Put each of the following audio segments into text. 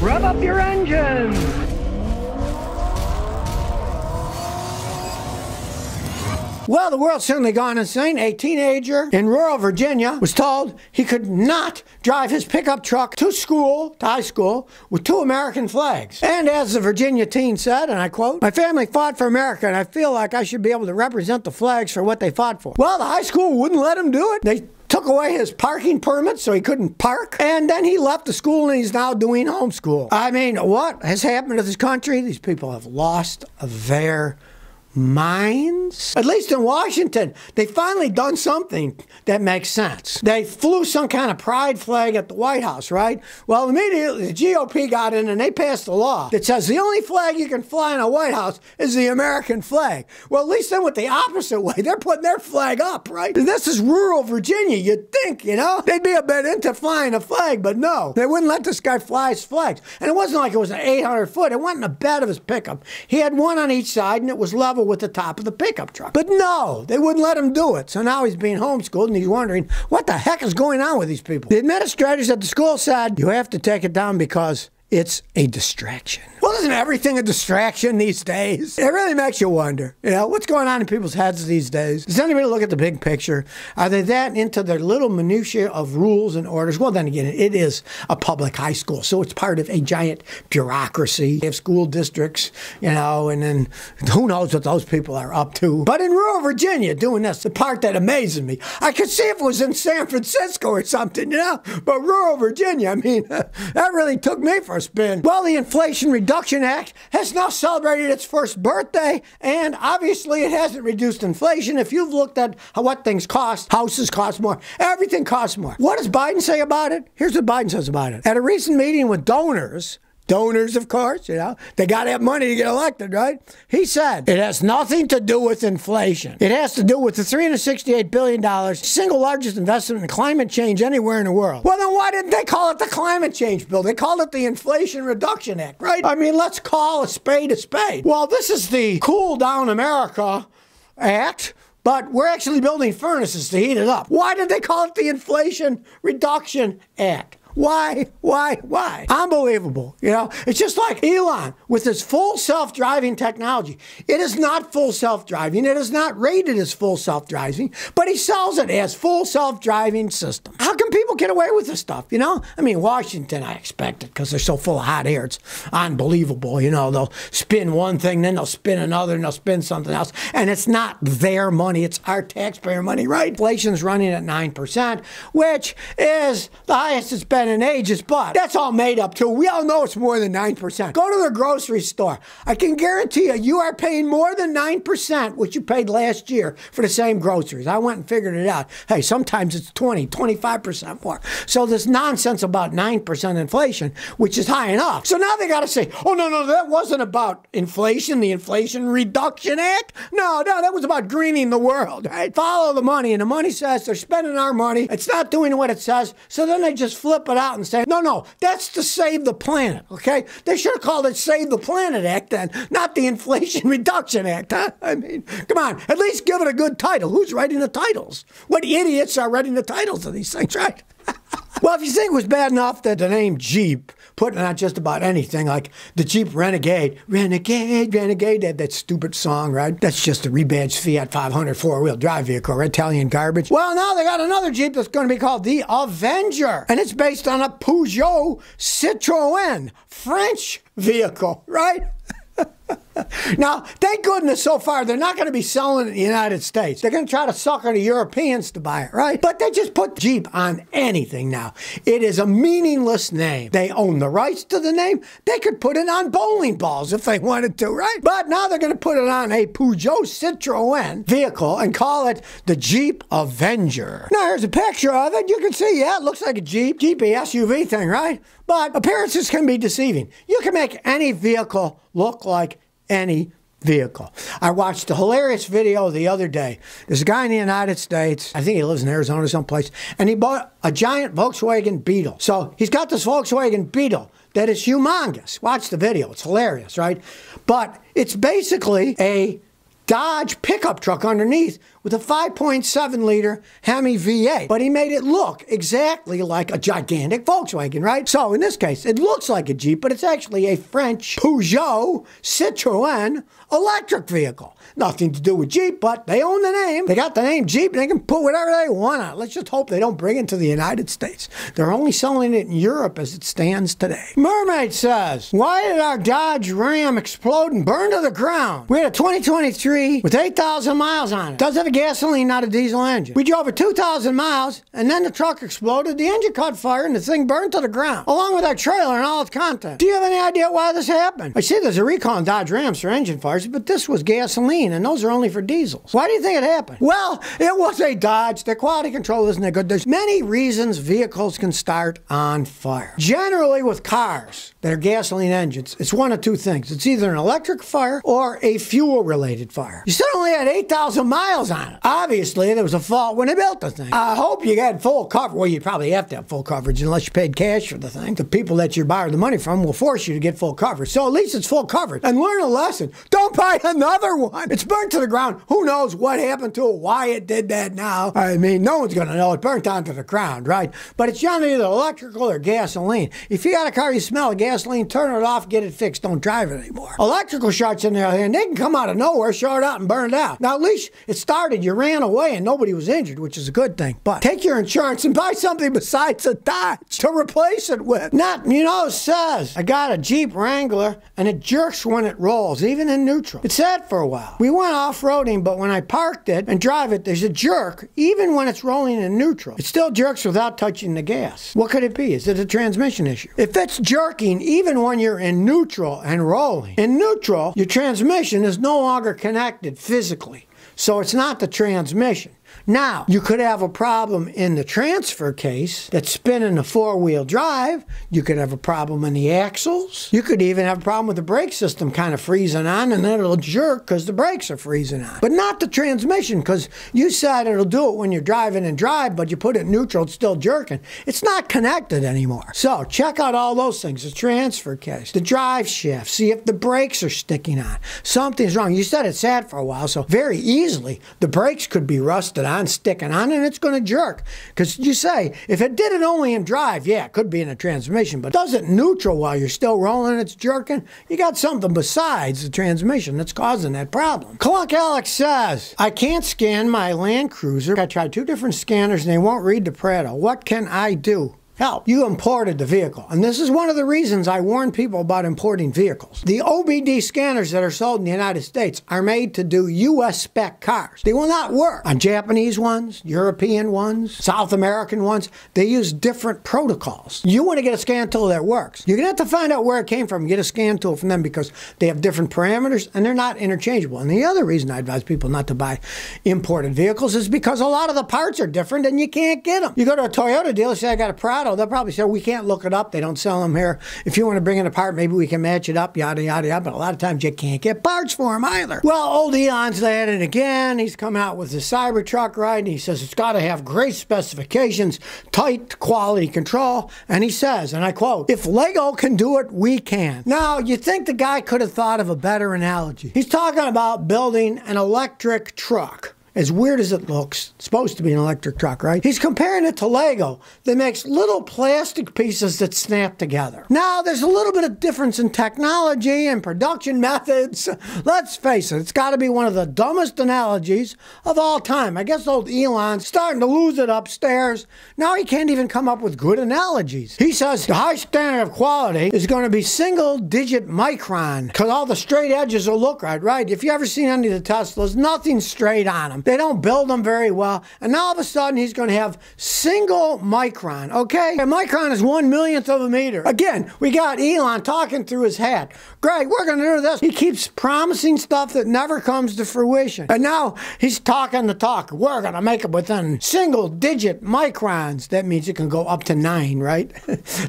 Rev up your engines! Well, the world's certainly gone insane. A teenager in rural Virginia was told he could not drive his pickup truck to school, to high school, with 2 American flags. And as the Virginia teen said, and I quote, "My family fought for America, and I feel like I should be able to represent the flags for what they fought for." Well, the high school wouldn't let him do it. They took away his parking permit so he couldn't park, and then he left the school and he's now doing homeschool. I mean, what has happened to this country? These people have lost their minds. At least in Washington, they finally done something that makes sense. They flew some kind of pride flag at the White House, right? Well, immediately the GOP got in and they passed a law that says the only flag you can fly in a White House is the American flag. Well, at least then with the opposite way, they're putting their flag up, right? And this is rural Virginia. You'd think, you know, they'd be a bit into flying a flag, but no, they wouldn't let this guy fly his flags. And it wasn't like it was an 800-foot. It went in the bed of his pickup. He had one on each side and it was level with the top of the pickup truck. But no, they wouldn't let him do it. So now he's being homeschooled and he's wondering, what the heck is going on with these people? The administrators at the school said, you have to take it down because it's a distraction. Well, isn't everything a distraction these days? It really makes you wonder, you know, what's going on in people's heads these days? Does anybody look at the big picture? Are they that into their little minutiae of rules and orders? Well, then again, it is a public high school, so it's part of a giant bureaucracy. They have school districts, you know, and then who knows what those people are up to. But in rural Virginia, doing this, the part that amazes me, I could see if it was in San Francisco or something, you know, but rural Virginia, I mean, that really took me for a spin. Well, the Inflation Reduction Act has now celebrated its first birthday, and obviously it hasn't reduced inflation. If you've looked at what things cost, houses cost more, everything costs more. What does Biden say about it? Here's what Biden says about it. At a recent meeting with donors, of course, you know, they got to have money to get elected, right? He said, it has nothing to do with inflation. It has to do with the $368 billion, single largest investment in climate change anywhere in the world. Well, then why didn't they call it the climate change bill? They called it the Inflation Reduction Act, right? I mean, let's call a spade a spade. Well, this is the Cool Down America Act, but we're actually building furnaces to heat it up. Why did they call it the Inflation Reduction Act? Why? Unbelievable. You know, it's just like Elon with his full self-driving technology. It is not full self-driving. It is not rated as full self-driving, but he sells it as full self-driving system. How can people get away with this stuff, you know? I mean, Washington, I expect it because they're so full of hot air. It's unbelievable. You know, they'll spin one thing, then they'll spin another, and they'll spin something else. And it's not their money. It's our taxpayer money, right? Inflation's running at 9%, which is the highest it's been in ages, but that's all made up too. We all know it's more than 9%. Go to the grocery store. I can guarantee you, you are paying more than 9% what you paid last year for the same groceries. I went and figured it out. Hey, sometimes it's 20, 25% more. So this nonsense about 9% inflation, which is high enough. So now they got to say, oh, no, that wasn't about inflation, the Inflation Reduction Act. No, that was about greening the world, right? Follow the money, and the money says they're spending our money. It's not doing what it says. So then they just flip it out and say, no, that's to save the planet, okay? They should have called it Save the Planet Act then, not the Inflation Reduction Act, huh? I mean, come on, at least give it a good title. Who's writing the titles? What idiots are writing the titles of these things, right? Well, if you think it was bad enough that the name Jeep, putting on just about anything, like the Jeep Renegade, that stupid song, right? That's just a rebadged Fiat 500 four-wheel drive vehicle, right? Italian garbage. Well, now they got another Jeep that's going to be called the Avenger, and it's based on a Peugeot Citroën French vehicle, right? Now, thank goodness so far they're not going to be selling it in the United States. They're going to try to sucker the Europeans to buy it, right? But they just put Jeep on anything now. It is a meaningless name. They own the rights to the name. They could put it on bowling balls if they wanted to, right? But now they're going to put it on a Peugeot Citroën vehicle and call it the Jeep Avenger. Now, here's a picture of it. You can see, yeah, it looks like a Jeep. Jeepy SUV thing, right? But appearances can be deceiving. You can make any vehicle look like any vehicle. I watched a hilarious video the other day. There's a guy in the United States, I think he lives in Arizona someplace, and he bought a giant Volkswagen Beetle. So he's got this Volkswagen Beetle that is humongous. Watch the video. It's hilarious, right? But it's basically a Dodge pickup truck underneath with a 5.7-liter Hemi V8. But he made it look exactly like a gigantic Volkswagen, right? So in this case, it looks like a Jeep, but it's actually a French Peugeot Citroën electric vehicle. Nothing to do with Jeep, but they own the name. They got the name Jeep, and they can put whatever they want on it. Let's just hope they don't bring it to the United States. They're only selling it in Europe as it stands today. Mermaid says, why did our Dodge Ram explode and burn to the ground? We had a 2023 with 8,000 miles on it. Does have a gasoline, not a diesel engine. We drove it 2,000 miles, and then the truck exploded, the engine caught fire, and the thing burned to the ground, along with our trailer and all its contents. Do you have any idea why this happened? I see there's a recall on Dodge Rams for engine fires, but this was gasoline, and those are only for diesels. Why do you think it happened? Well, it was a Dodge. The quality control isn't that good. There's many reasons vehicles can start on fire. Generally with cars that are gasoline engines, it's one of two things. It's either an electric fire or a fuel-related fire. You still only had 8,000 miles on it. Obviously, there was a fault when they built the thing. I hope you got full coverage. Well, you probably have to have full coverage unless you paid cash for the thing. The people that you borrow the money from will force you to get full coverage. So at least it's full coverage. And learn a lesson. Don't buy another one. It's burnt to the ground. Who knows what happened to it, why it did that now? I mean, no one's going to know. It burnt onto the ground, right? But it's generally either electrical or gasoline. If you got a car you smell gasoline, turn it off, get it fixed. Don't drive it anymore. Electrical shorts, on the other hand, they can come out of nowhere, short out, and burn it out. Now, at least it started. You ran away and nobody was injured, which is a good thing. But take your insurance and buy something besides a Dodge to replace it with. Not, says, I got a Jeep Wrangler and it jerks when it rolls, even in neutral. It sat for a while. We went off-roading, but when I parked it and drive it, there's a jerk, even when it's rolling in neutral. It still jerks without touching the gas. What could it be? Is it a transmission issue? If it's jerking, even when you're in neutral and rolling, in neutral, your transmission is no longer connected physically. So it's not the transmission. Now, you could have a problem in the transfer case that's spinning the four-wheel drive. You could have a problem in the axles. You could even have a problem with the brake system kind of freezing on, and then it'll jerk because the brakes are freezing on. But not the transmission, because you said it'll do it when you're driving and drive, but you put it in neutral, it's still jerking. It's not connected anymore. So check out all those things. The transfer case, the drive shaft, see if the brakes are sticking on. Something's wrong. You said it sat for a while, so very easily the brakes could be rusted on, sticking on, and it's going to jerk. Because you say, if it did it only in drive, yeah, it could be in a transmission, but does it neutral while you're still rolling, it's jerking, you got something besides the transmission that's causing that problem. Clunk Alex says, I can't scan my Land Cruiser. I tried 2 different scanners and they won't read the Prado. What can I do? Help. You imported the vehicle. And this is one of the reasons I warn people about importing vehicles. The OBD scanners that are sold in the United States are made to do US spec cars. They will not work on Japanese ones, European ones, South American ones. They use different protocols. You want to get a scan tool that works. You're going to have to find out where it came from and get a scan tool from them because they have different parameters and they're not interchangeable. And the other reason I advise people not to buy imported vehicles is because a lot of the parts are different and you can't get them. You go to a Toyota dealer, say I got a Prado, they'll probably say, we can't look it up. They don't sell them here. If you want to bring it apart, maybe we can match it up, yada, yada, yada. But a lot of times you can't get parts for them either. Well, old Elon's at it again. He's come out with the Cybertruck, right? And he says it's got to have great specifications, tight quality control. And he says, and I quote, if Lego can do it, we can. Now, you think the guy could have thought of a better analogy. He's talking about building an electric truck. As weird as it looks, it's supposed to be an electric truck, right? He's comparing it to Lego that makes little plastic pieces that snap together. Now, there's a little bit of difference in technology and production methods. Let's face it, it's got to be one of the dumbest analogies of all time. I guess old Elon's starting to lose it upstairs. Now he can't even come up with good analogies. He says the high standard of quality is going to be single-digit micron because all the straight edges will look right? If you ever seen any of the Teslas, nothing's straight on them. They don't build them very well. And now all of a sudden he's going to have single micron, okay? A micron is 1/1,000,000th of a meter. Again, we got Elon talking through his hat. Great, we're going to do this. He keeps promising stuff that never comes to fruition. And now he's talking the talk. We're going to make it within single-digit microns. That means it can go up to 9, right?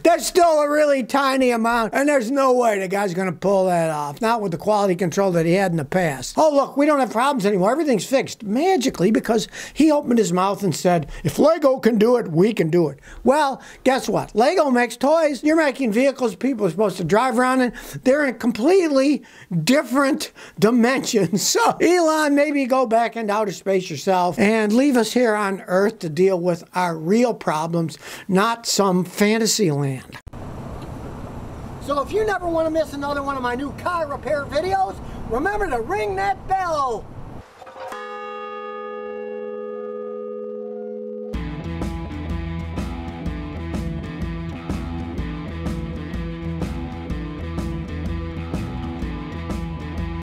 That's still a really tiny amount. And there's no way the guy's going to pull that off. Not with the quality control that he had in the past. Oh, look, we don't have problems anymore. Everything's fixed. Man, magically because he opened his mouth and said, if Lego can do it, we can do it. Well, guess what? Lego makes toys. You're making vehicles people are supposed to drive around in. They're in completely different dimensions. So, Elon, maybe go back into outer space yourself and leave us here on Earth to deal with our real problems, not some fantasy land. So if you never want to miss another one of my new car repair videos, remember to ring that bell.